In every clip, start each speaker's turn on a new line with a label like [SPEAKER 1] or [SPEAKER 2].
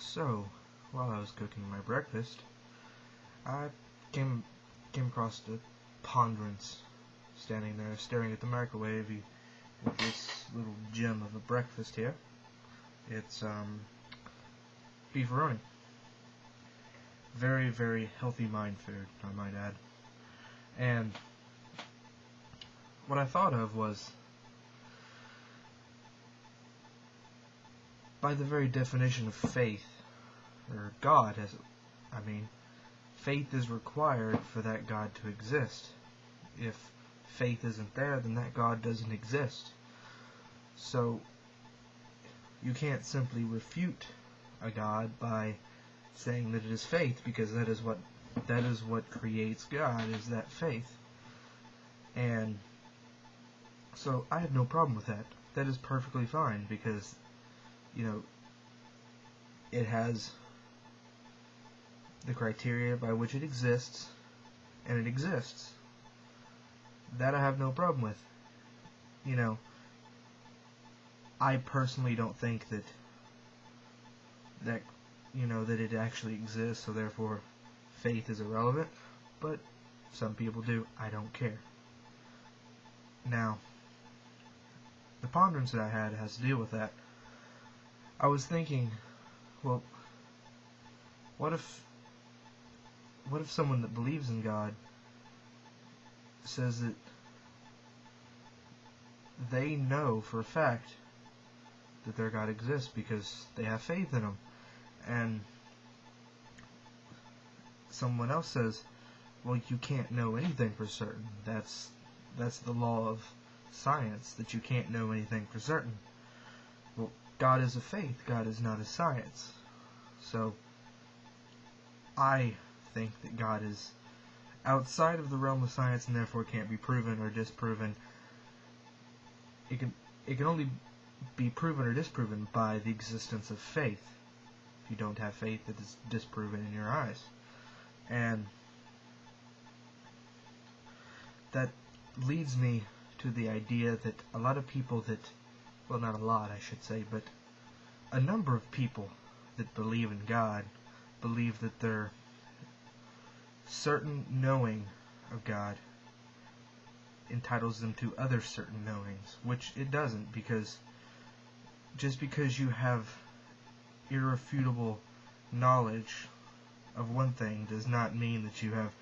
[SPEAKER 1] So, while I was cooking my breakfast, I came across the ponderance standing there staring at the microwave with this little gem of a breakfast here. It's beefaroni. Very, very healthy mind food, I might add. And what I thought of was, by the very definition of faith, or God, faith is required for that God to exist. If faith isn't there, then that God doesn't exist. So, you can't simply refute a God by saying that it is faith, because that is what creates God, is that faith. And so I have no problem with that. That is perfectly fine, because it has the criteria by which it exists, and it exists. That I have no problem with. I personally don't think that it actually exists, so therefore faith is irrelevant, but some people do. I don't care. Now, the ponderance that I had has to deal with that. I was thinking, well, what if someone that believes in God says that they know for a fact that their God exists because they have faith in Him, and someone else says, well, you can't know anything for certain. That's the law of science, that you can't know anything for certain. Well, God is a faith. God is not a science. So, I think that God is outside of the realm of science and therefore can't be proven or disproven. It can only be proven or disproven by the existence of faith. If you don't have faith, it is disproven in your eyes. And that leads me to the idea that a lot of people well, not a lot, I should say, but a number of people that believe in God believe that their certain knowing of God entitles them to other certain knowings, which it doesn't, because just because you have irrefutable knowledge of one thing does not mean that you have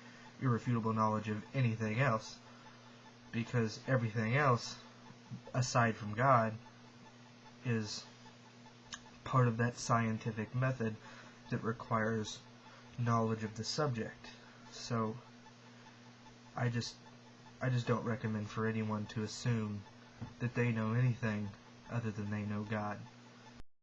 [SPEAKER 1] irrefutable knowledge of anything else, because everything else aside from God is part of that scientific method that requires knowledge of the subject. So I just don't recommend for anyone to assume that they know anything other than they know God.